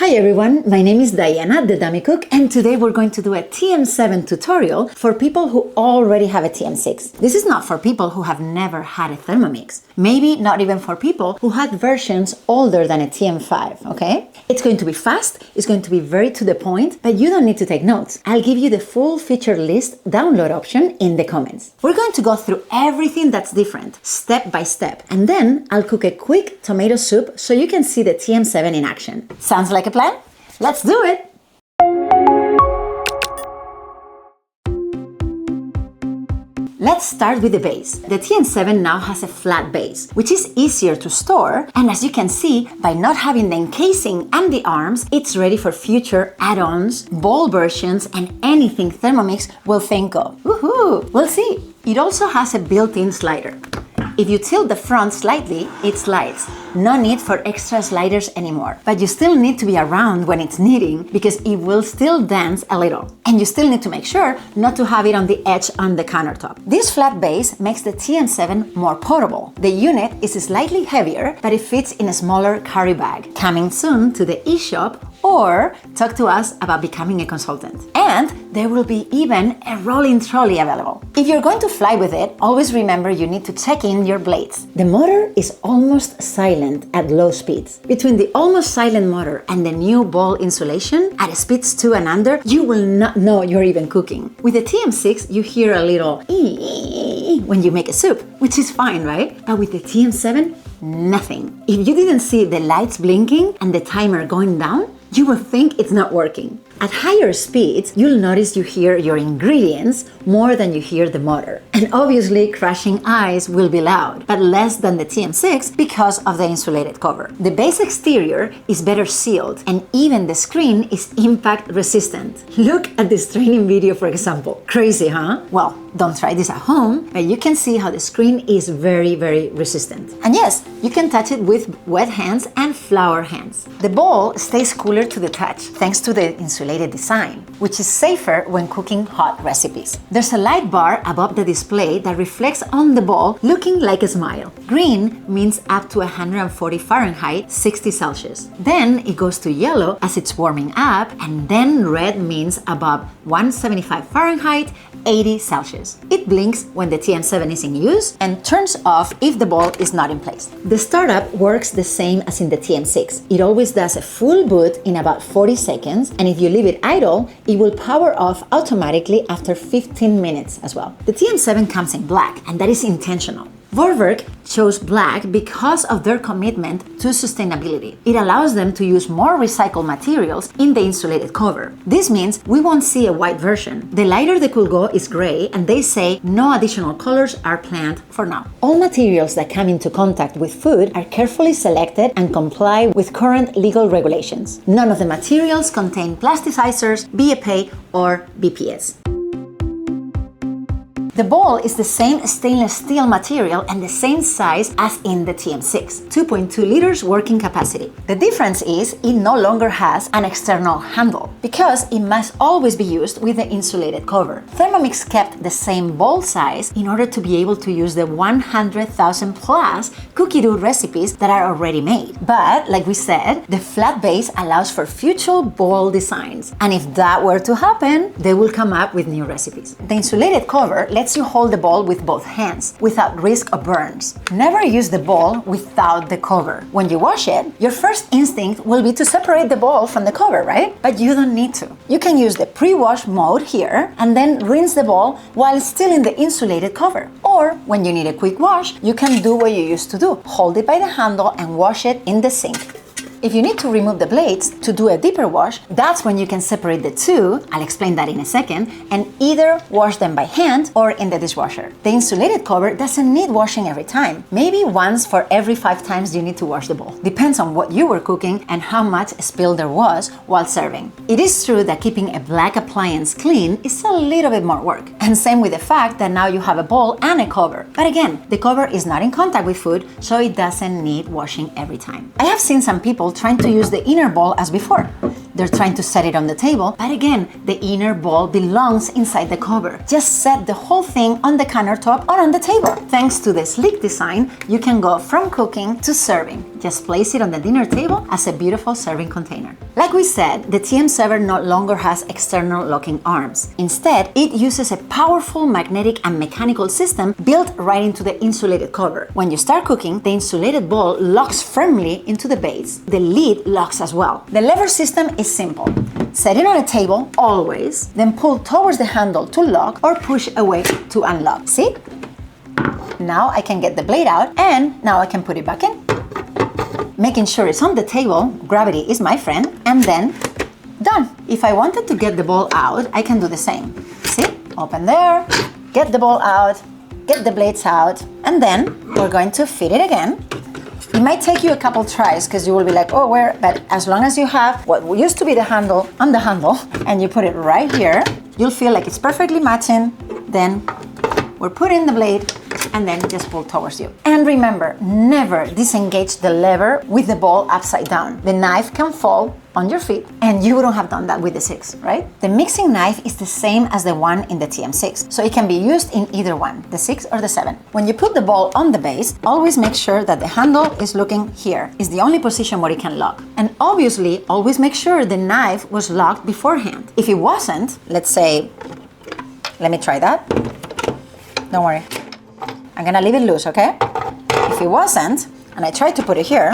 Hi everyone, my name is Diana, the Dummy Cook, and today we're going to do a TM7 tutorial for people who already have a TM6. This is not for people who have never had a Thermomix. Maybe not even for people who had versions older than a TM5, okay? It's going to be fast, it's going to be very to the point, but you don't need to take notes. I'll give you the full feature list download option in the comments. We're going to go through everything that's different, step by step, and then I'll cook a quick tomato soup so you can see the TM7 in action. Sounds like a plan? Let's do it! Let's start with the base. The TM7 now has a flat base, which is easier to store, and as you can see, by not having the encasing and the arms, it's ready for future add-ons, bowl versions, and anything Thermomix will think of. Woohoo! We'll see! It also has a built-in slider. If you tilt the front slightly, it slides. No need for extra sliders anymore. But you still need to be around when it's kneading because it will still dance a little. And you still need to make sure not to have it on the edge on the countertop. This flat base makes the TM7 more portable. The unit is slightly heavier, but it fits in a smaller carry bag. Coming soon to the eShop, or talk to us about becoming a consultant. And there will be even a rolling trolley available. If you're going to fly with it, always remember you need to check in your blades. The motor is almost silent at low speeds. Between the almost silent motor and the new ball insulation, at speeds 2 and under, you will not know you're even cooking. With the TM6, you hear a little ee when you make a soup, which is fine, right? But with the TM7, nothing. If you didn't see the lights blinking and the timer going down, you will think it's not working. At higher speeds, you'll notice you hear your ingredients more than you hear the motor. And obviously, crashing eyes will be loud, but less than the TM6 because of the insulated cover. The base exterior is better sealed, and even the screen is impact resistant. Look at this training video, for example. Crazy, huh? Well, don't try this at home, but you can see how the screen is very, very resistant. And yes, you can touch it with wet hands and flour hands. The bowl stays cooler to the touch thanks to the insulated design, which is safer when cooking hot recipes. There's a light bar above the display that reflects on the bowl, looking like a smile. Green means up to 140 Fahrenheit, 60 Celsius. Then it goes to yellow as it's warming up, and then red means above 175 Fahrenheit, 80 Celsius. It blinks when the TM7 is in use and turns off if the bowl is not in place. The startup works the same as in the TM6. It always does a full boot in about 40 seconds, and if you leave it idle, it will power off automatically after 15 minutes as well. The TM7 comes in black, and that is intentional. Vorwerk chose black because of their commitment to sustainability. It allows them to use more recycled materials in the insulated cover. This means we won't see a white version. The lighter they could go is gray, and they say no additional colors are planned for now. All materials that come into contact with food are carefully selected and comply with current legal regulations. None of the materials contain plasticizers, BPA, or BPS. The bowl is the same stainless steel material and the same size as in the TM6, 2.2 liters working capacity. The difference is it no longer has an external handle because it must always be used with the insulated cover. Thermomix kept the same bowl size in order to be able to use the 100,000 plus cookie dough recipes that are already made. But like we said, the flat base allows for future bowl designs. And if that were to happen, they will come up with new recipes. The insulated cover lets you hold the bowl with both hands without risk of burns. Never use the bowl without the cover. When you wash it, your first instinct will be to separate the bowl from the cover, right? But you don't need to. You can use the pre-wash mode here and then rinse the bowl while still in the insulated cover. Or when you need a quick wash, you can do what you used to do. Hold it by the handle and wash it in the sink. If you need to remove the blades to do a deeper wash, that's when you can separate the two, I'll explain that in a second, and either wash them by hand or in the dishwasher. The insulated cover doesn't need washing every time. Maybe once for every 5 times you need to wash the bowl. Depends on what you were cooking and how much spill there was while serving. It is true that keeping a black appliance clean is a little bit more work. And same with the fact that now you have a bowl and a cover. But again, the cover is not in contact with food, so it doesn't need washing every time. I have seen some people trying to use the inner bowl as before. They're trying to set it on the table, but again, the inner bowl belongs inside the cover. Just set the whole thing on the countertop or on the table. Thanks to the sleek design, you can go from cooking to serving. just place it on the dinner table as a beautiful serving container. Like we said, the TM7 no longer has external locking arms. Instead, it uses a powerful magnetic and mechanical system built right into the insulated cover. When you start cooking, the insulated bowl locks firmly into the base. The lid locks as well. The lever system is simple. Set it on a table, always, then pull towards the handle to lock or push away to unlock. See? Now I can get the blade out and now I can put it back in. Making sure it's on the table, gravity is my friend, and then done. If I wanted to get the ball out, I can do the same. See? Open there, get the ball out, get the blades out, and then we're going to fit it again. It might take you a couple tries because you will be like, oh, where? But as long as you have what used to be the handle on the handle and you put it right here, you'll feel like it's perfectly matching. Then we're putting the blade and then just pull towards you. And remember, never disengage the lever with the ball upside down. The knife can fall on your feet and you wouldn't have done that with the 6, right? The mixing knife is the same as the one in the TM6, so it can be used in either one, the 6 or the 7. When you put the ball on the base, always make sure that the handle is looking here. It's the only position where it can lock. And obviously, always make sure the knife was locked beforehand. If it wasn't, let's say, let me try that. Don't worry. I'm gonna leave it loose, okay? If it wasn't, and I tried to put it here,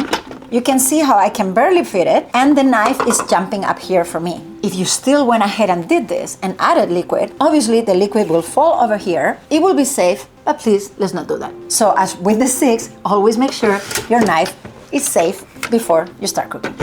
you can see how I can barely fit it and the knife is jumping up here for me. If you still went ahead and did this and added liquid, obviously the liquid will fall over here. It will be safe, but please, let's not do that. So as with the 6, always make sure your knife is safe before you start cooking.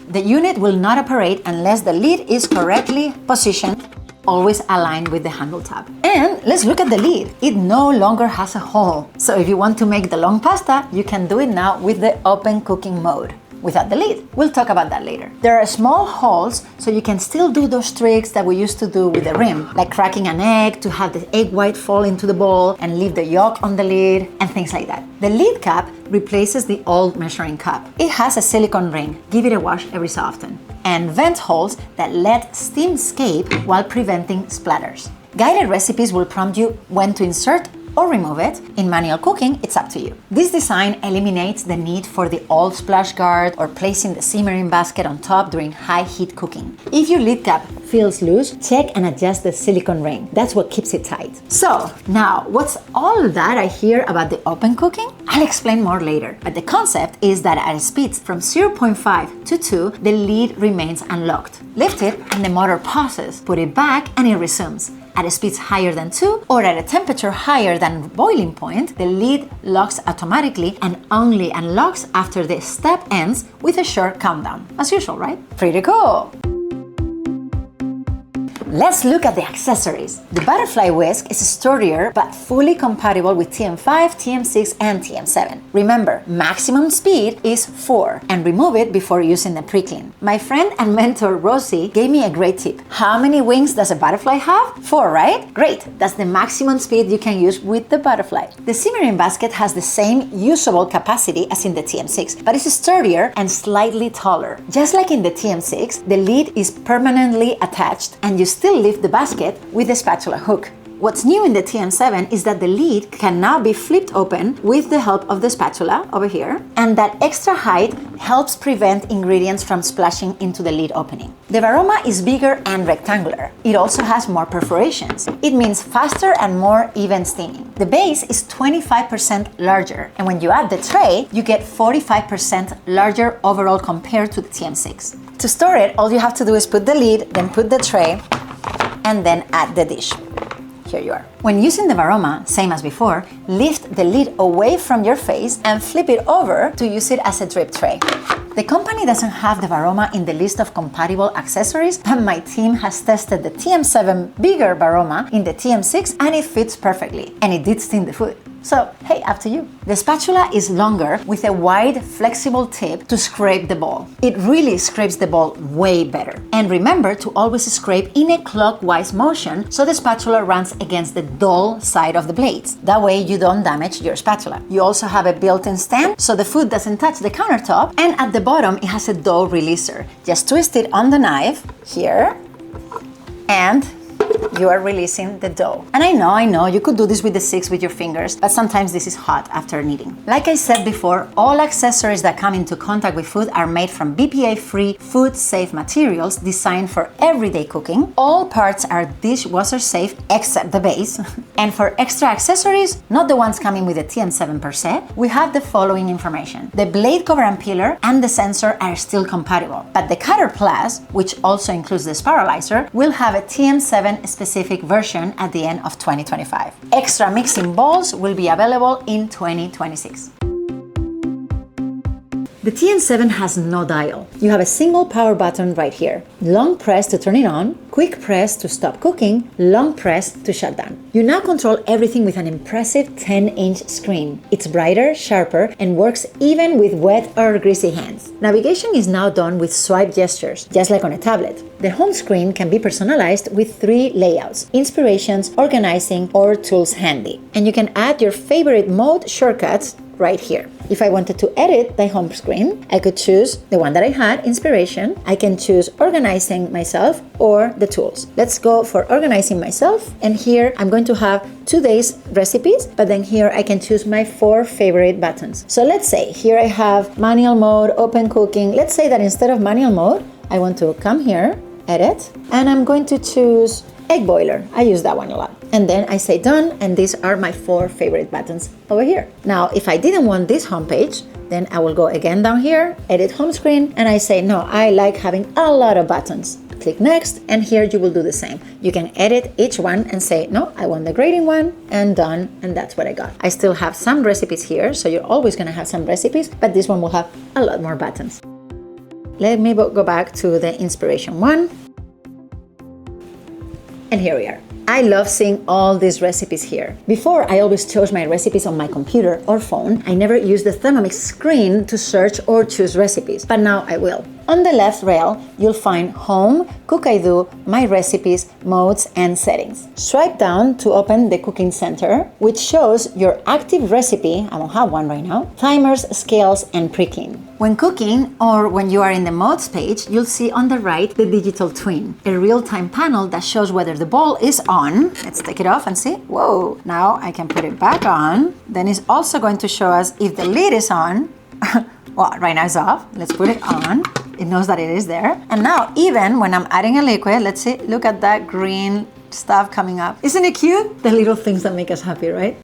The unit will not operate unless the lid is correctly positioned, always aligned with the handle tab. And let's look at the lid. It no longer has a hole. So if you want to make the long pasta, you can do it now with the open cooking mode without the lid. We'll talk about that later. There are small holes so you can still do those tricks that we used to do with the rim, like cracking an egg to have the egg white fall into the bowl and leave the yolk on the lid and things like that. The lid cap replaces the old measuring cup. It has a silicone ring. Give it a wash every so often. And vent holes that let steam escape while preventing splatters. Guided recipes will prompt you when to insert or remove it. In manual cooking, it's up to you. This design eliminates the need for the old splash guard or placing the simmering basket on top during high heat cooking. If your lid cap feels loose, check and adjust the silicone ring. That's what keeps it tight. So now, what's all that I hear about the open cooking? I'll explain more later, but the concept is that at speeds from 0.5 to 2, the lid remains unlocked. Lift it and the motor pauses, put it back and it resumes. At speeds higher than 2 or at a temperature higher than boiling point, the lid locks automatically and only unlocks after the step ends with a short countdown. As usual, right? Pretty cool! Let's look at the accessories. The butterfly whisk is sturdier but fully compatible with TM5, TM6, and TM7. Remember, maximum speed is 4 and remove it before using the pre-clean. My friend and mentor Rosie gave me a great tip. How many wings does a butterfly have? 4, right? Great, that's the maximum speed you can use with the butterfly. The simmering basket has the same usable capacity as in the TM6, but it's sturdier and slightly taller. Just like in the TM6, the lid is permanently attached and you still lift the basket with the spatula hook. What's new in the TM7 is that the lid can now be flipped open with the help of the spatula over here, and that extra height helps prevent ingredients from splashing into the lid opening. The Varoma is bigger and rectangular. It also has more perforations. It means faster and more even steaming. The base is 25% larger, and when you add the tray, you get 45% larger overall compared to the TM6. To store it, all you have to do is put the lid, then put the tray, and then add the dish. Here you are. When using the Varoma, same as before, lift the lid away from your face and flip it over to use it as a drip tray. The company doesn't have the Varoma in the list of compatible accessories, but my team has tested the TM7 bigger Varoma in the TM6 and it fits perfectly. And it did steam the food. So, hey, up to you. The spatula is longer with a wide, flexible tip to scrape the bowl. It really scrapes the bowl way better. And remember to always scrape in a clockwise motion so the spatula runs against the dull side of the blades. That way you don't damage your spatula. You also have a built-in stand so the food doesn't touch the countertop, and at the bottom it has a dough releaser. Just twist it on the knife here and you are releasing the dough. And I know, you could do this with the 6 with your fingers, but sometimes this is hot after kneading. Like I said before, all accessories that come into contact with food are made from BPA-free, food-safe materials designed for everyday cooking. All parts are dishwasher safe except the base. And for extra accessories, not the ones coming with the TM7 per se, we have the following information. The blade cover and peeler and the sensor are still compatible, but the Cutter Plus, which also includes the spiralizer, will have a TM7 specific version at the end of 2025. Extra mixing bowls will be available in 2026. The TM7 has no dial. You have a single power button right here. Long press to turn it on, quick press to stop cooking, long press to shut down. You now control everything with an impressive 10-inch screen. It's brighter, sharper, and works even with wet or greasy hands. Navigation is now done with swipe gestures, just like on a tablet. The home screen can be personalized with 3 layouts: inspirations, organizing, or tools handy. And you can add your favorite mode shortcuts right here. If I wanted to edit the home screen, I could choose the one that I had, inspiration. I can choose organizing myself or the tools. Let's go for organizing myself. And here I'm going to have today's recipes, but then here I can choose my 4 favorite buttons. So let's say here I have manual mode, open cooking. Let's say that instead of manual mode, I want to come here, edit, and I'm going to choose egg boiler. I use that one a lot. And then I say done, and these are my 4 favorite buttons over here. Now, if I didn't want this homepage, then I will go again down here, edit home screen, and I say, no, I like having a lot of buttons. Click next, and here you will do the same. You can edit each one and say, no, I want the grading one, and done, and that's what I got. I still have some recipes here, so you're always gonna have some recipes, but this one will have a lot more buttons. Let me go back to the inspiration one. And here we are. I love seeing all these recipes here. Before, I always chose my recipes on my computer or phone. I never used the Thermomix screen to search or choose recipes, but now I will. On the left rail, you'll find Home, Cook I Do, My Recipes, Modes, and Settings. Swipe down to open the Cooking Center, which shows your active recipe, I don't have one right now, timers, scales, and pre-clean. When cooking, or when you are in the Modes page, you'll see on the right the Digital Twin, a real-time panel that shows whether the bowl is on. Let's take it off and see. Whoa! Now I can put it back on. Then it's also going to show us if the lid is on. Well, right now it's off. Let's put it on. It knows that it is there. And now, even when I'm adding a liquid, let's see, look at that green stuff coming up. Isn't it cute? The little things that make us happy, right?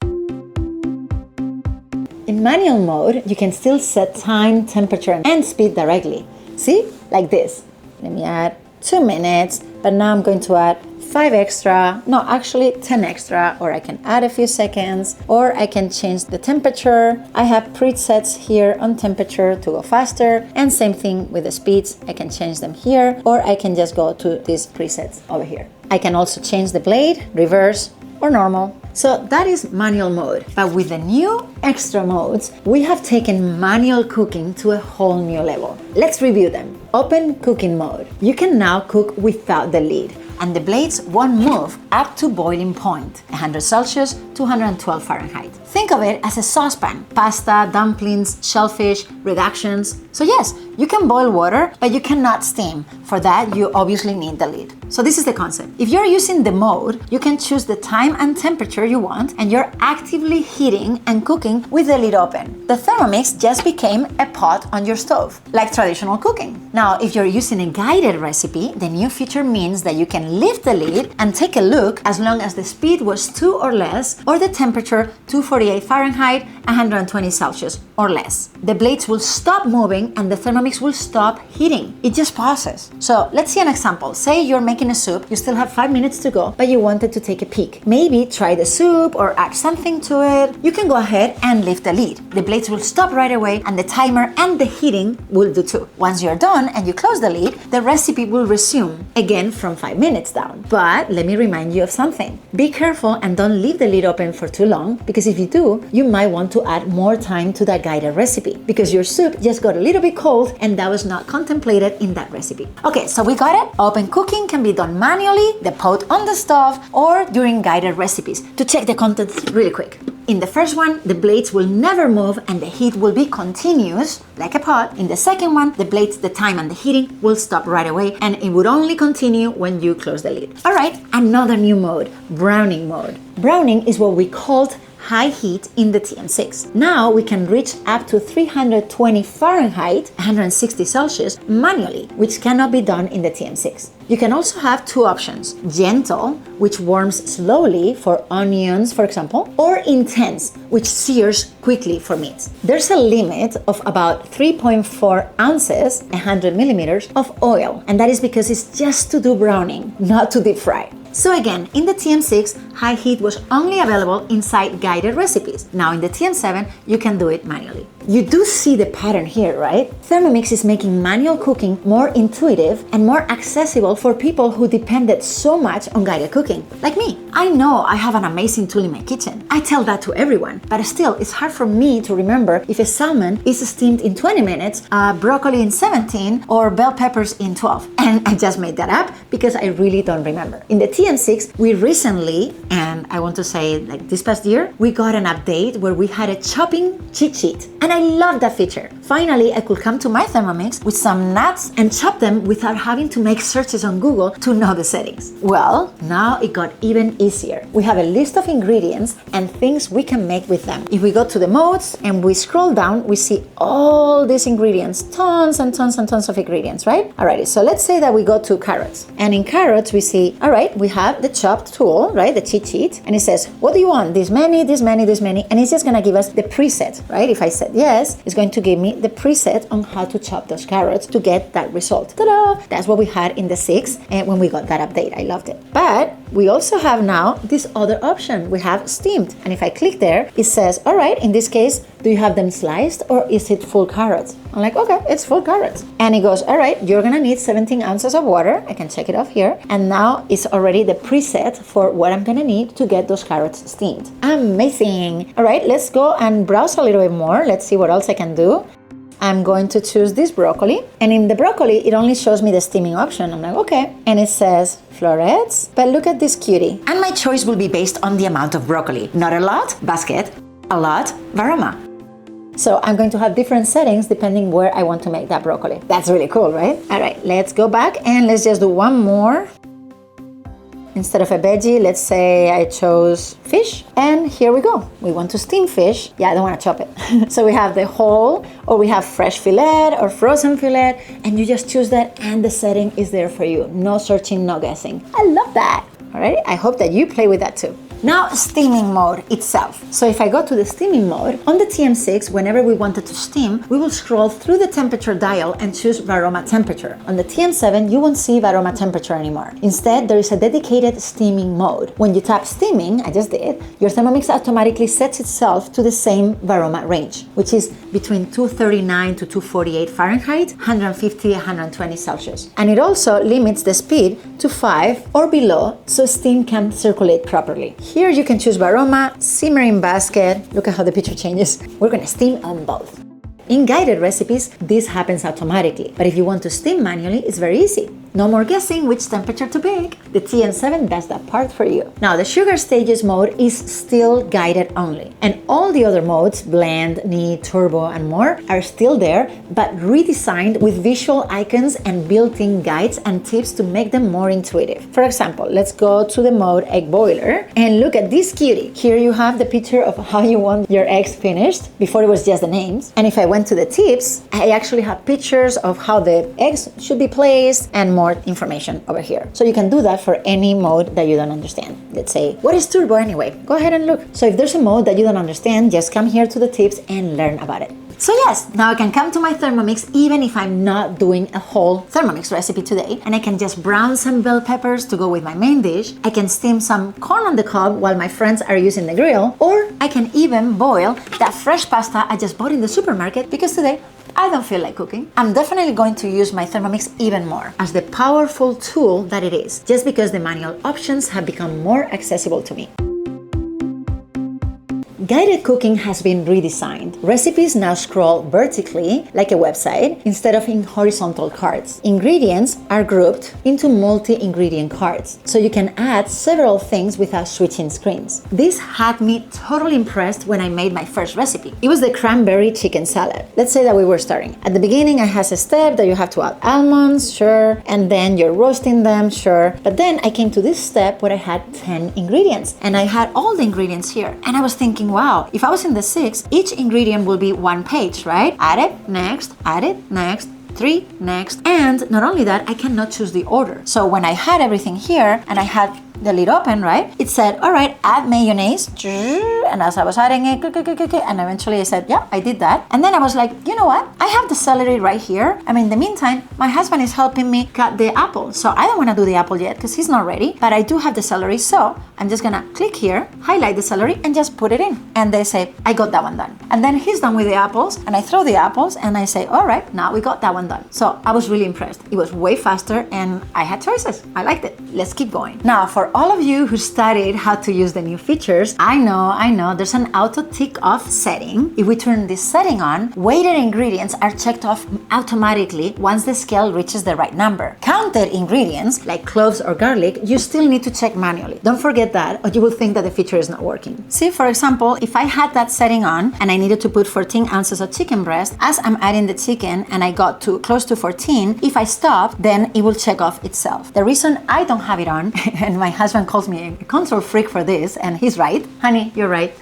In manual mode, you can still set time, temperature, and speed directly. See? Like this. Let me add 2 minutes, but now I'm going to add 5 extra, no, actually 10 extra, or I can add a few seconds, or I can change the temperature. I have presets here on temperature to go faster, and same thing with the speeds. I can change them here, or I can just go to these presets over here. I can also change the blade, reverse, or normal. So that is manual mode. But with the new extra modes, we have taken manual cooking to a whole new level. Let's review them. Open cooking mode. You can now cook without the lid, and the blades won't move up to boiling point, 100 Celsius, 212 Fahrenheit. Think of it as a saucepan, pasta, dumplings, shellfish, reductions. So yes, you can boil water, but you cannot steam. For that, you obviously need the lid. So this is the concept. If you're using the mode, you can choose the time and temperature you want, and you're actively heating and cooking with the lid open. The Thermomix just became a pot on your stove, like traditional cooking. Now, if you're using a guided recipe, the new feature means that you can lift the lid and take a look as long as the speed was 2 or less, or the temperature 248 Fahrenheit, 120 Celsius or less. The blades will stop moving and the Thermomix will stop heating. It just pauses. So let's see an example. Say you're making a soup, you still have 5 minutes to go, but you wanted to take a peek. Maybe try the soup or add something to it. You can go ahead and lift the lid. The blades will stop right away and the timer and the heating will do too. Once you're done and you close the lid, the recipe will resume again from 5 minutes down. But let me remind you of something. Be careful and don't leave the lid open for too long, because if you do, you might want to add more time to that guided recipe because your soup just got a little bit cold and that was not contemplated in that recipe. Okay, so we got it. Open cooking can be done manually, the pot on the stove, or during guided recipes. To check the contents really quick. In the first one, the blades will never move and the heat will be continuous, like a pot. In the second one, the blades, the time and the heating will stop right away and it would only continue when you close the lid. All right, another new mode, browning mode. Browning is what we called high heat in the TM6. Now we can reach up to 320 Fahrenheit, 160 Celsius manually, which cannot be done in the TM6. You can also have two options, gentle, which warms slowly for onions, for example, or intense, which sears quickly for meats. There's a limit of about 3.4 ounces, 100 millimeters of oil, and that is because it's just to do browning, not to deep fry. So again, in the TM6, high heat was only available inside guided recipes. Now in the TM7, you can do it manually. You do see the pattern here, right? Thermomix is making manual cooking more intuitive and more accessible for people who depended so much on guided cooking, like me. I know I have an amazing tool in my kitchen. I tell that to everyone, but still, it's hard for me to remember if a salmon is steamed in 20 minutes, broccoli in 17, or bell peppers in 12. And I just made that up because I really don't remember. In the TM6, we recently, and I want to say like this past year, we got an update where we had a chopping cheat sheet. And I love that feature. Finally, I could come to my Thermomix with some nuts and chop them without having to make searches on Google to know the settings. Well, now it got even easier. We have a list of ingredients and things we can make with them. If we go to the modes and we scroll down, we see all these ingredients, tons and tons and tons of ingredients, right? Alrighty, so let's say that we go to carrots. And in carrots, we see, all right, we have the chopped tool, right? The cheat sheet. And it says, what do you want? This many, this many, this many. And it's just gonna give us the preset, right? If I said yes, it's going to give me the preset on how to chop those carrots to get that result. Ta-da! That's what we had in the 6 and when we got that update. I loved it. But we also have now this other option. We have steamed. And if I click there, it says, all right, in this case, do you have them sliced or is it full carrots? I'm like, okay, it's full carrots. And it goes, all right, you're gonna need 17 ounces of water. I can check it off here. And now it's already the preset for what I'm gonna need to get those carrots steamed. Amazing. All right, let's go and browse a little bit more. Let's see what else I can do. I'm going to choose this broccoli. And in the broccoli, it only shows me the steaming option. I'm like, okay. And it says florets, but look at this cutie. And my choice will be based on the amount of broccoli. Not a lot, basket, a lot, Varoma. So I'm going to have different settings depending where I want to make that broccoli. That's really cool, right? All right, let's go back and let's just do one more. Instead of a veggie, let's say I chose fish. And here we go. We want to steam fish. Yeah, I don't want to chop it. So we have the whole, or we have fresh fillet or frozen fillet, and you just choose that and the setting is there for you. No searching, no guessing. I love that. All right, I hope that you play with that too. Now, steaming mode itself. So if I go to the steaming mode, on the TM6, whenever we wanted to steam, we will scroll through the temperature dial and choose Varoma temperature. On the TM7, you won't see Varoma temperature anymore. Instead, there is a dedicated steaming mode. When you tap steaming, I just did, your Thermomix automatically sets itself to the same Varoma range, which is between 239 to 248 Fahrenheit, 150, 120 Celsius. And it also limits the speed to 5 or below so steam can circulate properly. Here you can choose Varoma, simmering basket. Look at how the picture changes. We're gonna steam on both. In guided recipes, this happens automatically. But if you want to steam manually, it's very easy. No more guessing which temperature to pick. The TM7 does that part for you. Now, the sugar stages mode is still guided only. And all the other modes, blend, knead, turbo, and more, are still there, but redesigned with visual icons and built-in guides and tips to make them more intuitive. For example, let's go to the mode egg boiler and look at this cutie. Here you have the picture of how you want your eggs finished. Before it was just the names. And if I went to the tips, I actually have pictures of how the eggs should be placed and more information over here. So you can do that for any mode that you don't understand. Let's say, what is turbo anyway? Go ahead and look. So if there's a mode that you don't understand, just come here to the tips and learn about it. So yes, now I can come to my Thermomix even if I'm not doing a whole Thermomix recipe today, and I can just brown some bell peppers to go with my main dish. I can steam some corn on the cob while my friends are using the grill, or I can even boil that fresh pasta I just bought in the supermarket because today I don't feel like cooking. I'm definitely going to use my Thermomix even more as the powerful tool that it is, just because the manual options have become more accessible to me. Guided cooking has been redesigned. Recipes now scroll vertically like a website instead of in horizontal cards. Ingredients are grouped into multi-ingredient cards, so you can add several things without switching screens. This had me totally impressed when I made my first recipe. It was the cranberry chicken salad. Let's say that we were starting. At the beginning, I had a step that you have to add almonds, sure, and then you're roasting them, sure. But then I came to this step where I had 10 ingredients, and I had all the ingredients here. And I was thinking, wow, if I was in the 6, each ingredient will be one page, right? Add it, next, add it, next, 3, next. And not only that, I cannot choose the order. So when I had everything here and I had the lid open, right? It said, all right, add mayonnaise. And as I was adding it, and eventually I said, yeah, I did that. And then I was like, you know what? I have the celery right here. I mean, in the meantime, my husband is helping me cut the apple. So I don't want to do the apple yet because he's not ready, but I do have the celery. So I'm just gonna click here, highlight the celery and just put it in. And they say, I got that one done. And then he's done with the apples and I throw the apples and I say, all right, now we got that one done. So I was really impressed. It was way faster and I had choices. I liked it. Let's keep going. Now, for all of you who studied how to use the new features, I know there's an auto tick off setting. If we turn this setting on, weighted ingredients are checked off automatically once the scale reaches the right number. Counted ingredients like cloves or garlic, you still need to check manually. Don't forget that, or you will think that the feature is not working. See, for example, if I had that setting on and I needed to put 14 ounces of chicken breast, as I'm adding the chicken and I got to close to 14, if I stop, then it will check off itself. The reason I don't have it on, and my husband calls me a control freak for this, and he's right, honey, you're right,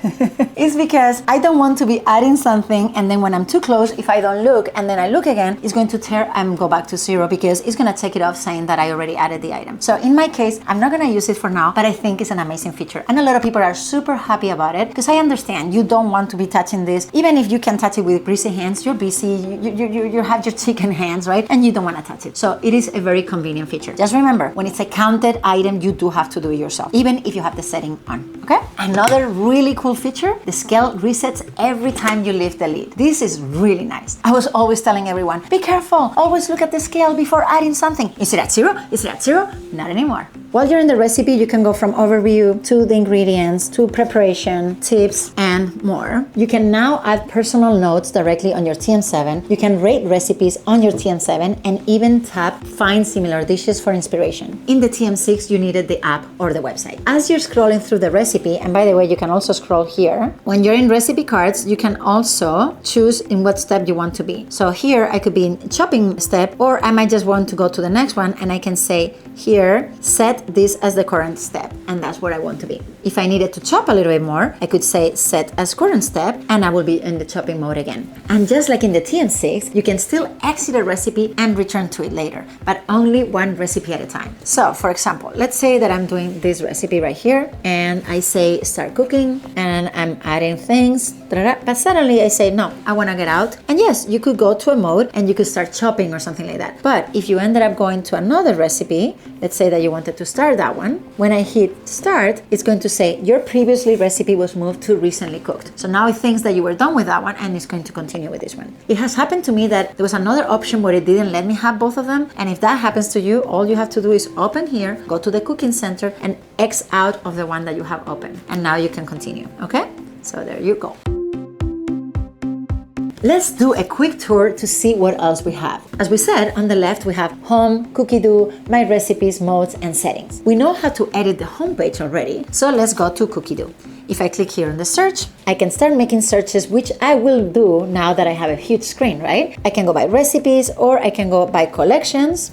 is because I don't want to be adding something and then when I'm too close, if I don't look and then I look again, it's going to tear and go back to 0 because it's going to take it off saying that I already added the item. So in my case, I'm not going to use it for now, but I think it's an amazing feature. And a lot of people are super happy about it because I understand you don't want to be touching this. Even if you can touch it with greasy hands, you're busy, you have your chicken hands, right? And you don't want to touch it. So it is a very convenient feature. Just remember, when it's a counted item, you do have to do it yourself, even if you have the setting on, okay? Another really cool feature, the scale resets every time you lift the lid. This is really nice. I was always telling everyone, be careful, always look at the scale before adding something. Is it at 0? Is it at 0? Not anymore. While you're in the recipe, you can go from overview to the ingredients, to preparation, tips, and more. You can now add personal notes directly on your TM7. You can rate recipes on your TM7 and even tap find similar dishes for inspiration. In the TM6, you needed the app or the website. As you're scrolling through the recipe, and by the way, you can also scroll here. When you're in recipe cards, you can also choose in what step you want to be. So here, I could be in chopping step, or I might just want to go to the next one, and I can say here, set this as the current step, and that's where I want to be. If I needed to chop a little bit more, I could say set as current step, and I will be in the chopping mode again. And just like in the TM6, you can still exit a recipe and return to it later, but only one recipe at a time. So for example, let's say that I'm doing this recipe right here, and I say start cooking, and I'm adding things, but suddenly I say, no, I want to get out. And yes, you could go to a mode and you could start chopping or something like that. But if you ended up going to another recipe, let's say that you wanted to start that one, when I hit start, it's going to say your previously recipe was moved to recently cooked. So now it thinks that you were done with that one and it's going to continue with this one. It has happened to me that there was another option where it didn't let me have both of them. And if that happens to you, all you have to do is open here, go to the cooking center and X out of the one that you have open. And now you can continue, okay? So there you go. Let's do a quick tour to see what else we have. As we said, on the left we have home, cookie do, my recipes, modes, and settings. We know how to edit the homepage already, so let's go to cookie do. If I click here on the search, I can start making searches, which I will do now that I have a huge screen, right? I can go by recipes or I can go by collections.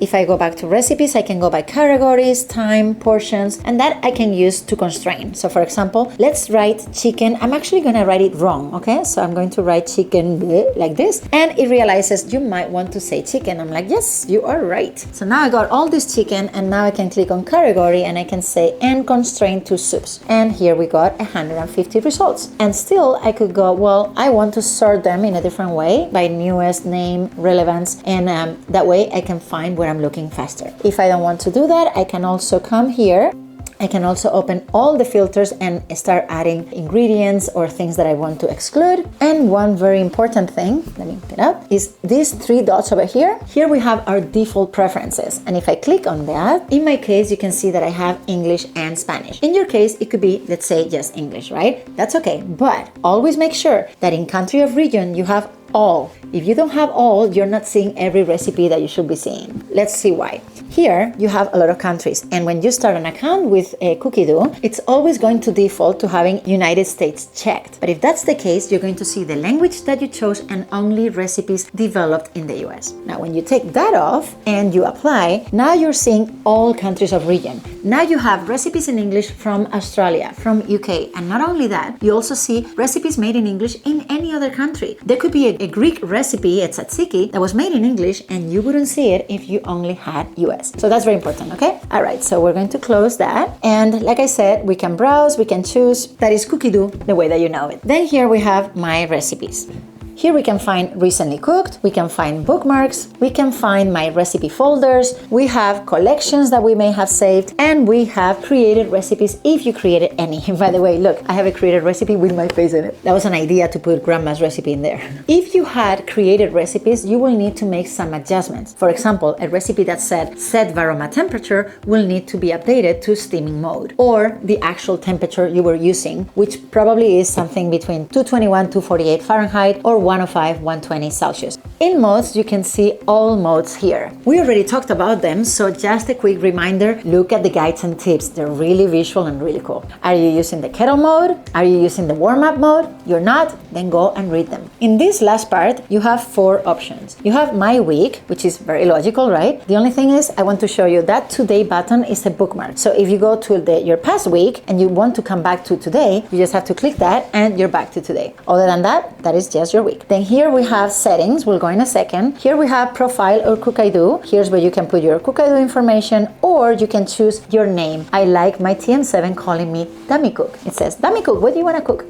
If I go back to recipes, I can go by categories, time, portions, and that I can use to constrain. So for example, let's write chicken. I'm actually going to write it wrong, okay? So I'm going to write chicken like this, and it realizes you might want to say chicken. I'm like, yes, you are right. So now I got all this chicken, and now I can click on category, and I can say, and constrain to soups. And here we got 150 results. And still, I could go, well, I want to sort them in a different way by newest, name, relevance, and that way I can find where I'm looking faster. If I don't want to do that, I can also come here I can also open all the filters and start adding ingredients or things that I want to exclude. And one very important thing, let me pick it up, is these 3 dots over here. Here we have our default preferences. And if I click on that, in my case, you can see that I have English and Spanish. In your case, it could be, let's say, just English, right? That's okay. But always make sure that in country of region, you have all. If you don't have all, you're not seeing every recipe that you should be seeing. Let's see why. Here you have a lot of countries, and when you start an account with Cookie Do, it's always going to default to having United States checked. But if that's the case, you're going to see the language that you chose and only recipes developed in the US. Now when you take that off and you apply, now you're seeing all countries of region. Now you have recipes in English from Australia, from UK, and not only that, you also see recipes made in English in any other country. There could be a Greek recipe at tzatziki that was made in English and you wouldn't see it if you only had US. So that's very important, okay? All right, so we're going to close that. And like I said, we can browse, we can choose. That is Cookie Do the way that you know it. Then here we have my recipes. Here we can find recently cooked, we can find bookmarks, we can find my recipe folders, we have collections that we may have saved, and we have created recipes if you created any. By the way, look, I have a created recipe with my face in it. That was an idea to put grandma's recipe in there. If you had created recipes, you will need to make some adjustments. For example, a recipe that said set Varoma temperature will need to be updated to steaming mode, or the actual temperature you were using, which probably is something between 221, 248 Fahrenheit, or 105, 120 Celsius. In modes, you can see all modes here. We already talked about them, so just a quick reminder, look at the guides and tips. They're really visual and really cool. Are you using the kettle mode? Are you using the warm-up mode? You're not? Then go and read them. In this last part, you have 4 options. You have My Week, which is very logical, right? The only thing is, I want to show you that Today button is a bookmark. So if you go to your past week and you want to come back to today, you just have to click that and you're back to today. Other than that, that is just your week. Then here we have settings, we'll go in a second. Here we have profile or cook I do. Here's where you can put your cook I do information, or you can choose your name. I like my TM7 calling me Dummy Cook. It says, Dummy Cook, what do you want to cook?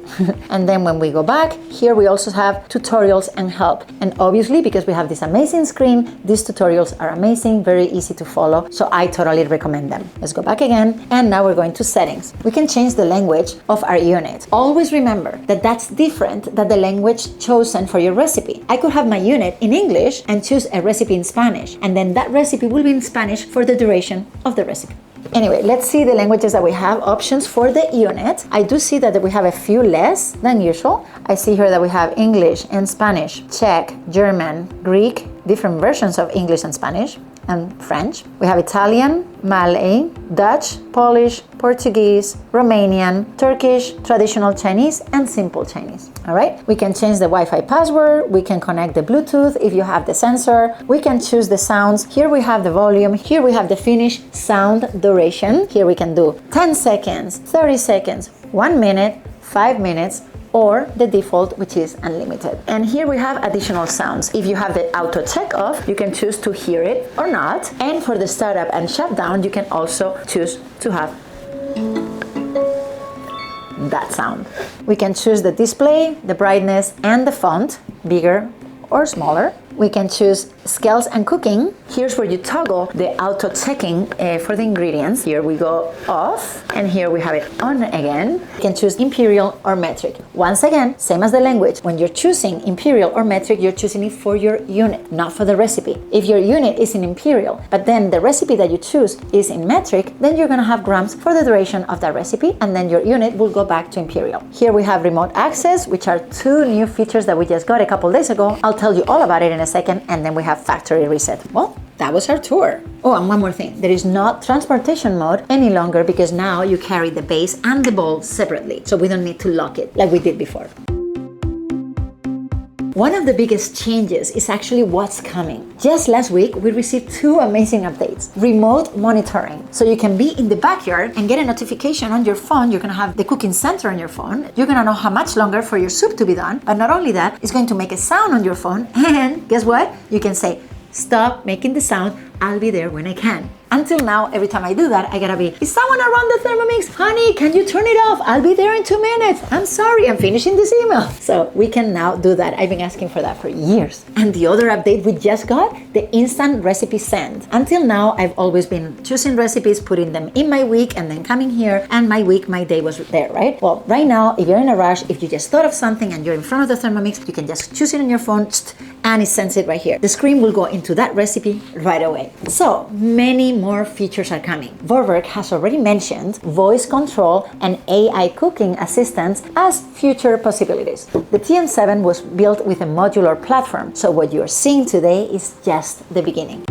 And then when we go back, here we also have tutorials and help. And obviously, because we have this amazing screen, these tutorials are amazing, very easy to follow. So I totally recommend them. Let's go back again. And now we're going to settings. We can change the language of our unit. Always remember that that's different than the language chosen for your recipe. I could have my unit in English and choose a recipe in Spanish, and then that recipe will be in Spanish for the duration of the recipe. Anyway, let's see the languages that we have. Options for the unit. I do see that we have a few less than usual. I see here that we have English and Spanish, Czech, German, Greek, different versions of English and Spanish, and French. We have Italian, Malay, Dutch, Polish, Portuguese, Romanian, Turkish, traditional Chinese, and simple Chinese. All right, we can change the Wi-Fi password, we can connect the Bluetooth if you have the sensor, we can choose the sounds. Here we have the volume, here we have the finish sound duration. Here we can do 10 seconds, 30 seconds, 1 minute, 5 minutes, or the default, which is unlimited. And here we have additional sounds. If you have the auto check off, you can choose to hear it or not. And for the startup and shutdown, you can also choose to have that sound. We can choose the display, the brightness, and the font, bigger or smaller. We can choose scales and cooking. Here's where you toggle the auto checking for the ingredients. Here we go off, and here we have it on again. You can choose imperial or metric. Once again, same as the language. When you're choosing imperial or metric, you're choosing it for your unit, not for the recipe. If your unit is in imperial, but then the recipe that you choose is in metric, then you're gonna have grams for the duration of that recipe, and then your unit will go back to imperial. Here we have remote access, which are 2 new features that we just got a couple days ago. I'll tell you all about it in a second, and then we have factory reset. Well, that was our tour. Oh, and one more thing. There is not transportation mode any longer because now you carry the base and the bowl separately. So we don't need to lock it like we did before. One of the biggest changes is actually what's coming. Just last week, we received 2 amazing updates. Remote monitoring. So you can be in the backyard and get a notification on your phone. You're gonna have the cooking center on your phone. You're gonna know how much longer for your soup to be done. But not only that, it's going to make a sound on your phone. And guess what? You can say, stop making the sound. I'll be there when I can. Until now, every time I do that, I gotta be, is someone around the Thermomix? Honey, can you turn it off? I'll be there in 2 minutes. I'm sorry, I'm finishing this email. So we can now do that. I've been asking for that for years. And the other update we just got, the instant recipe send. Until now, I've always been choosing recipes, putting them in my week, and then coming here, and my day was there, right? Well, right now, if you're in a rush, if you just thought of something and you're in front of the Thermomix, you can just choose it on your phone, and it sends it right here. The screen will go into that recipe right away. So many more features are coming. Vorwerk has already mentioned voice control and AI cooking assistants as future possibilities. The TM7 was built with a modular platform, so what you're seeing today is just the beginning.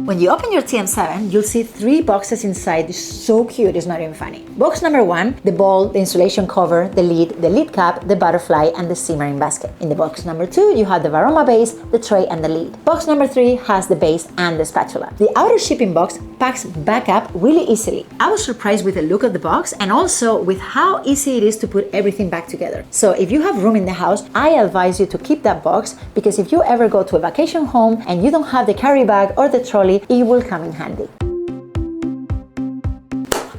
When you open your TM7, you'll see 3 boxes inside. It's so cute, it's not even funny. Box number 1, the bowl, the insulation cover, the lid cap, the butterfly, and the simmering basket. In the box number 2, you have the Varoma base, the tray, and the lid. Box number 3 has the base and the spatula. The outer shipping box packs back up really easily. I was surprised with the look of the box and also with how easy it is to put everything back together. So if you have room in the house, I advise you to keep that box, because if you ever go to a vacation home and you don't have the carry bag or the trolley, it will come in handy.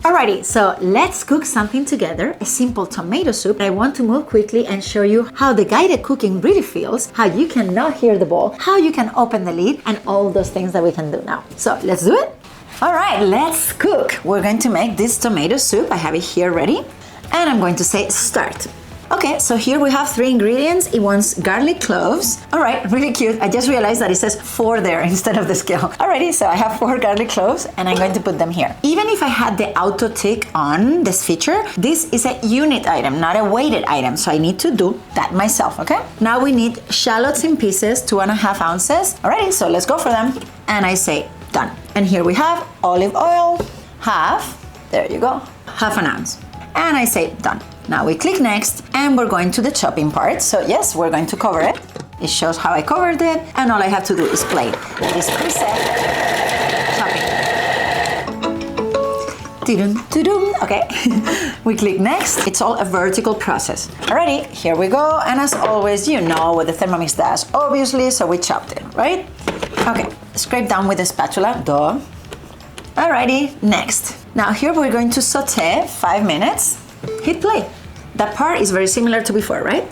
Alrighty, so let's cook something together, a simple tomato soup. I want to move quickly and show you how the guided cooking really feels, how you can not hear the bowl, how you can open the lid, and all those things that we can do now. So let's do it. Alright, let's cook. We're going to make this tomato soup. I have it here ready, and I'm going to say start. Okay, so here we have 3 ingredients. It wants garlic cloves. All right, really cute. I just realized that it says 4 there instead of the scale. Alrighty, so I have 4 garlic cloves and I'm going to put them here. Even if I had the auto tick on this feature, this is a unit item, not a weighted item. So I need to do that myself, okay? Now we need shallots in pieces, 2.5 ounces. Alrighty, so let's go for them. And I say done. And here we have olive oil, there you go, half an ounce. And I say done. Now we click next and we're going to the chopping part. So yes, we're going to cover it. It shows how I covered it, and all I have to do is play this preset chopping. Okay, we click next. It's all a vertical process. Alrighty, here we go. And as always, you know what the Thermomix does, obviously, so we chopped it, right? Okay, scrape down with the spatula, duh. Alrighty, next. Now here we're going to saute 5 minutes. Hit play. That part is very similar to before, right?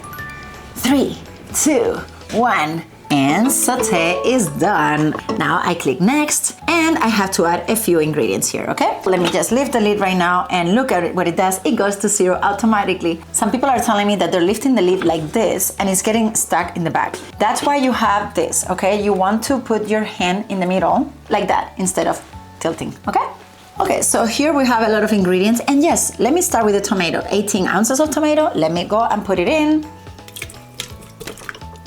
3, 2, 1, and saute is done. Now I click next, and I have to add a few ingredients here, okay? Let me just lift the lid right now and look at what it does. It goes to 0 automatically. Some people are telling me that they're lifting the lid like this and it's getting stuck in the back. That's why you have this, okay? You want to put your hand in the middle like that instead of tilting, okay? Okay, so here we have a lot of ingredients, and yes, let me start with the tomato. 18 ounces of tomato, let me go and put it in.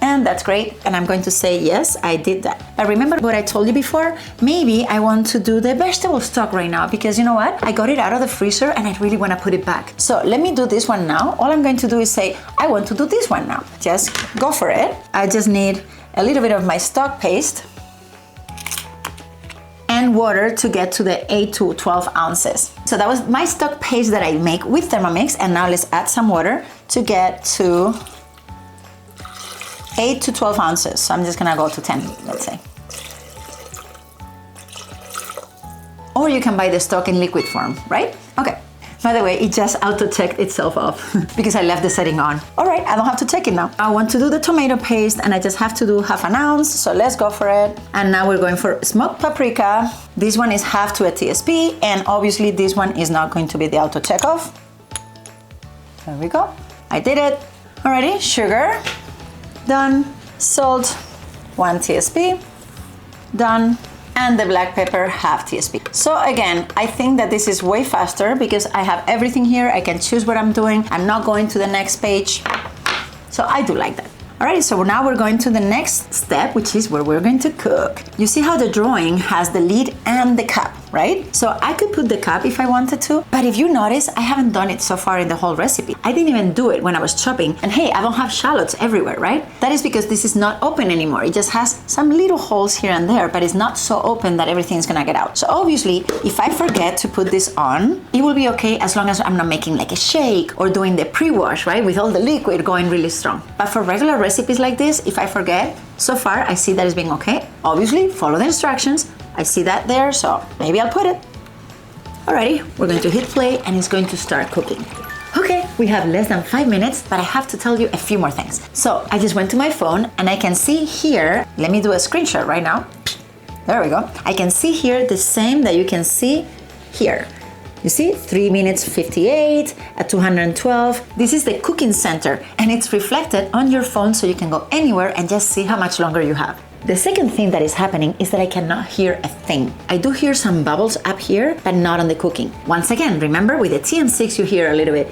And that's great, and I'm going to say yes, I did that. But remember what I told you before? Maybe I want to do the vegetable stock right now, because you know what? I got it out of the freezer and I really want to put it back. So let me do this one now. All I'm going to do is say, I want to do this one now. Just go for it. I just need a little bit of my stock paste and water to get to the 8 to 12 ounces. So that was my stock paste that I make with Thermomix, and now let's add some water to get to 8 to 12 ounces. So I'm just gonna go to 10, let's say. Or you can buy the stock in liquid form, right? Okay. By the way, it just auto-checked itself off because I left the setting on. All right, I don't have to check it now. I want to do the tomato paste and I just have to do half an ounce, so let's go for it. And now we're going for smoked paprika. This one is half to a TSP, and obviously this one is not going to be the auto-check off. There we go. I did it. Alrighty, sugar, done. Salt, 1 TSP, done. And the black pepper, half TSP. So again, I think that this is way faster because I have everything here. I can choose what I'm doing. I'm not going to the next page. So I do like that. Alright, so now we're going to the next step, which is where we're going to cook. You see how the drawing has the lid and the cup, right? So I could put the cup if I wanted to, but if you notice, I haven't done it so far in the whole recipe. I didn't even do it when I was chopping. And hey, I don't have shallots everywhere, right? That is because this is not open anymore. It just has some little holes here and there, but it's not so open that everything's gonna get out. So obviously, if I forget to put this on, it will be okay as long as I'm not making like a shake or doing the pre-wash, right? With all the liquid going really strong. But for regular recipes like this, if I forget, So far, I see that it's being okay. Obviously, follow the instructions. I see that there, so maybe I'll put it. Alrighty, we're going to hit play and it's going to start cooking. Okay, we have less than 5 minutes, but I have to tell you a few more things. So I just went to my phone and I can see here, let me do a screenshot right now. There we go. I can see here the same that you can see here. You see, 3 minutes 58 at 212. This is the cooking center and it's reflected on your phone so you can go anywhere and just see how much longer you have. The second thing that is happening is that I cannot hear a thing. I do hear some bubbles up here, but not on the cooking. Once again, remember with the TM6 you hear a little bit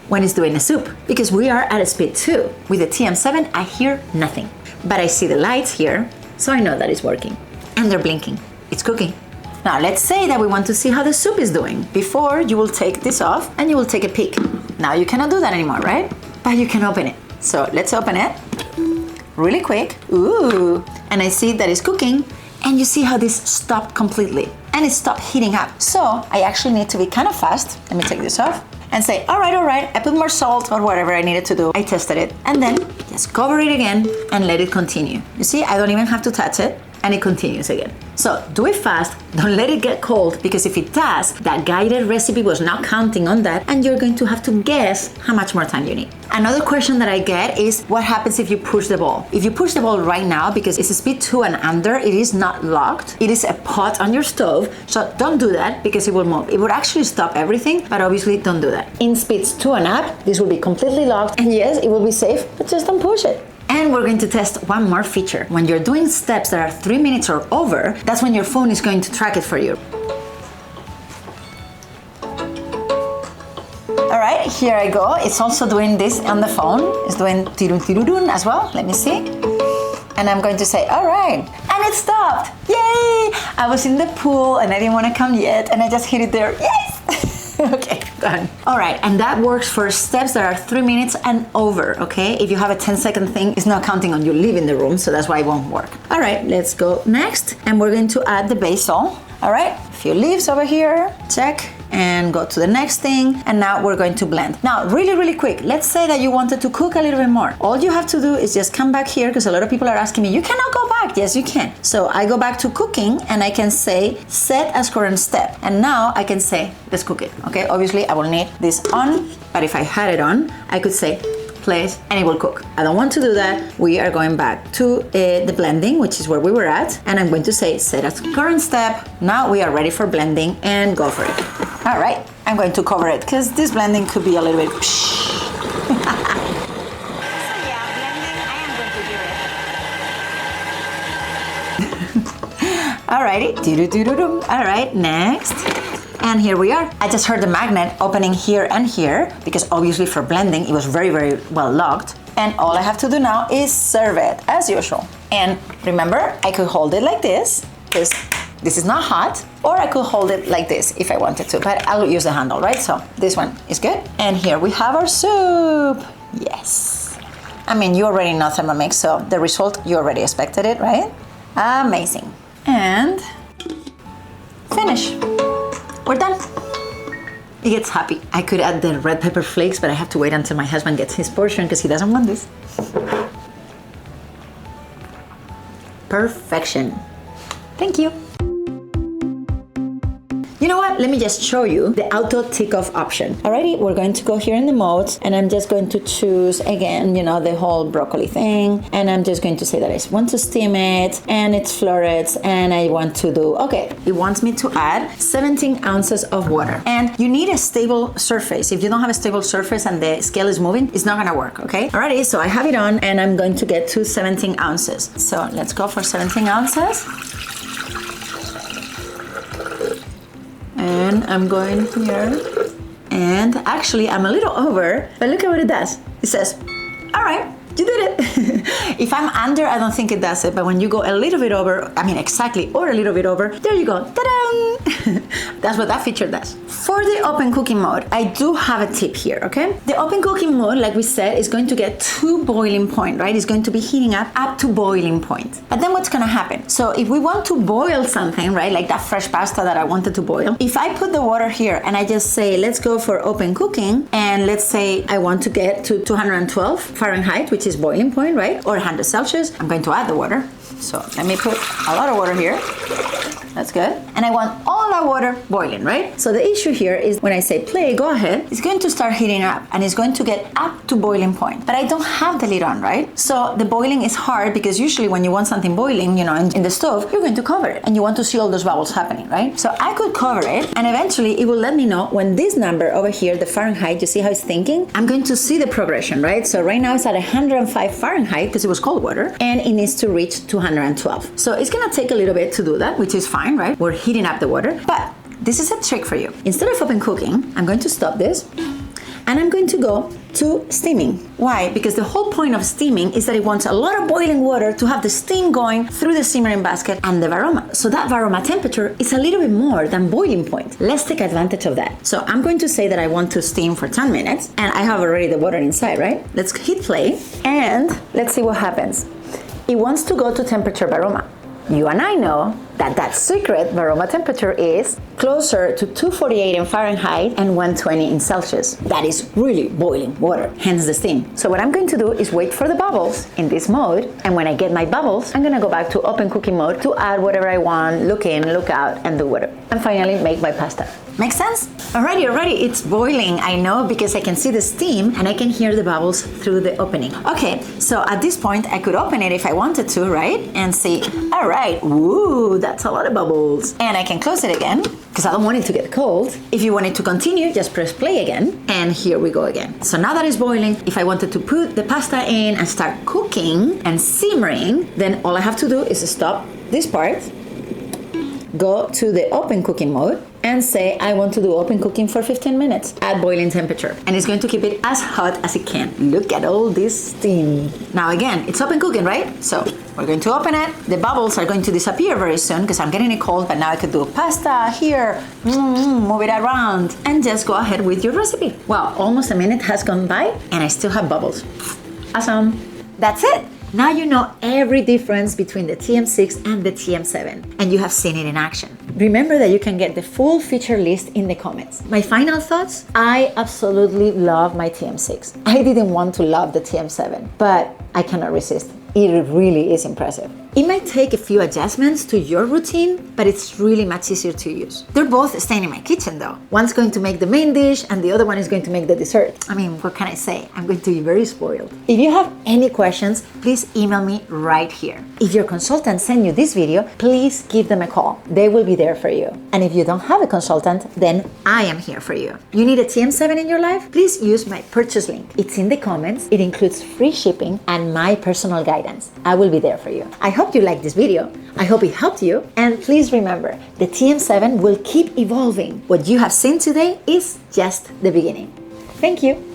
when it's doing a soup, because we are at a speed 2. With the TM7 I hear nothing, but I see the lights here, so I know that it's working. And they're blinking. It's cooking. Now let's say that we want to see how the soup is doing. Before, you will take this off and you will take a peek. Now you cannot do that anymore, right? But you can open it. So let's open it. Really quick. Ooh. And I see that it's cooking and you see how this stopped completely and it stopped heating up. So I actually need to be kind of fast. Let me take this off and say, all right, I put more salt or whatever I needed to do. I tested it and then just cover it again and let it continue. You see, I don't even have to touch it and it continues again. So do it fast, don't let it get cold, because if it does, that guided recipe was not counting on that and you're going to have to guess how much more time you need. Another question that I get is what happens if you push the bowl? If you push the bowl right now, because it's a speed 2 and under, it is not locked. It is a pot on your stove, so don't do that because it will move. It would actually stop everything, but obviously don't do that. In speeds 2 and up, this will be completely locked and yes, it will be safe, but just don't push it. And we're going to test one more feature. When you're doing steps that are 3 minutes or over, that's when your phone is going to track it for you. All right, here I go. It's also doing this on the phone. It's doing tirun as well. Let me see. And I'm going to say, all right. And it stopped. Yay! I was in the pool and I didn't want to come yet. And I just hit it there. Yes! Okay, done. All right, and that works for steps that are 3 minutes and over, okay? If you have a 10-second thing, it's not counting on you leaving the room, so that's why it won't work. All right, let's go next. And we're going to add the basil. All right, a few leaves over here, check. And go to the next thing, and now we're going to blend. Now, really quick, let's say that you wanted to cook a little bit more. All you have to do is just come back here, because a lot of people are asking me, you cannot go back. Yes, you can. So I go back to cooking, and I can say, set as current step. And now I can say, let's cook it, okay? Obviously, I will need this on, but if I had it on, I could say, place, and it will cook. I don't want to do that. We are going back to the blending, which is where we were at, and I'm going to say set as current step. Now we are ready for blending and go for it. All right, I'm going to cover it because this blending could be a little bit Alrighty, all right, next. And here we are. I just heard the magnet opening here and here because obviously for blending it was very well locked. And all I have to do now is serve it as usual. And remember, I could hold it like this because this is not hot, or I could hold it like this if I wanted to, but I'll use the handle, right? So this one is good. And here we have our soup. Yes. I mean, you already know Thermomix, so the result, you already expected it, right? Amazing. And finish. We're done. It gets happy. I could add the red pepper flakes, but I have to wait until my husband gets his portion because he doesn't want this. Perfection. Thank you. You know what? Let me just show you the auto tick off option. Alrighty, we're going to go here in the modes and I'm just going to choose again, you know, the whole broccoli thing. And I'm just going to say that I want to steam it and it's florets and I want to do, okay, it wants me to add 17 ounces of water. And you need a stable surface. If you don't have a stable surface and the scale is moving, it's not gonna work, okay? Alrighty, so I have it on and I'm going to get to 17 ounces. So let's go for 17 ounces. And I'm going here, and actually I'm a little over, but look at what it does. It says, all right, you did it. If I'm under, I don't think it does it, but when you go a little bit over, I mean exactly, or a little bit over, there you go, ta-da! That's what that feature does. For the open cooking mode, I do have a tip here, okay? The open cooking mode, like we said, is going to get to boiling point, right? It's going to be heating up to boiling point. But then what's gonna happen? So if we want to boil something, right, like that fresh pasta that I wanted to boil, if I put the water here and I just say, let's go for open cooking, and let's say I want to get to 212 Fahrenheit, which is boiling point, boiling, right? Or 100 Celsius. I'm going to add the water. So let me put a lot of water here. That's good. And I want all that water boiling, right? So the issue here is when I say play, go ahead, it's going to start heating up and it's going to get up to boiling point. But I don't have the lid on, right? So the boiling is hard because usually when you want something boiling, you know, in the stove, you're going to cover it and you want to see all those bubbles happening, right? So I could cover it and eventually it will let me know when this number over here, the Fahrenheit, you see how it's thinking? I'm going to see the progression, right? So right now it's at 105 Fahrenheit because it was cold water and it needs to reach 212. So it's gonna take a little bit to do that, which is fine, right? We're heating up the water, but this is a trick for you. Instead of open cooking, I'm going to stop this and I'm going to go to steaming. Why? Because the whole point of steaming is that it wants a lot of boiling water to have the steam going through the simmering basket and the Varoma. So that Varoma temperature is a little bit more than boiling point. Let's take advantage of that. So I'm going to say that I want to steam for 10 minutes and I have already the water inside, right? Let's hit play and let's see what happens. It wants to go to temperature Varoma. You and I know that secret Varoma temperature is closer to 248 in Fahrenheit and 120 in Celsius. That is really boiling water, hence the steam. So what I'm going to do is wait for the bubbles in this mode, and when I get my bubbles, I'm gonna go back to open cooking mode to add whatever I want, look in, look out, and do whatever. And finally make my pasta. Make sense? Alrighty, it's boiling, I know, because I can see the steam and I can hear the bubbles through the opening. Okay, so at this point I could open it if I wanted to, right? And see, alright, woo, that's a lot of bubbles. And I can close it again, because I don't want it to get cold. If you want it to continue, just press play again, and here we go again. So now that it's boiling, if I wanted to put the pasta in and start cooking and simmering, then all I have to do is stop this part, go to the open cooking mode, and say I want to do open cooking for 15 minutes at boiling temperature. And it's going to keep it as hot as it can. Look at all this steam. Now again, it's open cooking, right? So we're going to open it. The bubbles are going to disappear very soon because I'm getting it cold, but now I could do pasta here, move it around, and just go ahead with your recipe. Wow, almost a minute has gone by and I still have bubbles. Awesome. That's it. Now you know every difference between the TM6 and the TM7, and you have seen it in action. Remember that you can get the full feature list in the comments. My final thoughts? I absolutely love my TM6. I didn't want to love the TM7, but I cannot resist. It really is impressive. It might take a few adjustments to your routine, but it's really much easier to use. They're both staying in my kitchen though. One's going to make the main dish and the other one is going to make the dessert. I mean, what can I say? I'm going to be very spoiled. If you have any questions, please email me right here. If your consultant sent you this video, please give them a call. They will be there for you. And if you don't have a consultant, then I am here for you. You need a TM7 in your life? Please use my purchase link. It's in the comments. It includes free shipping and my personal guidance. I will be there for you. I hope you liked this video. I hope it helped you. And please remember, the TM7 will keep evolving. What you have seen today is just the beginning. Thank you.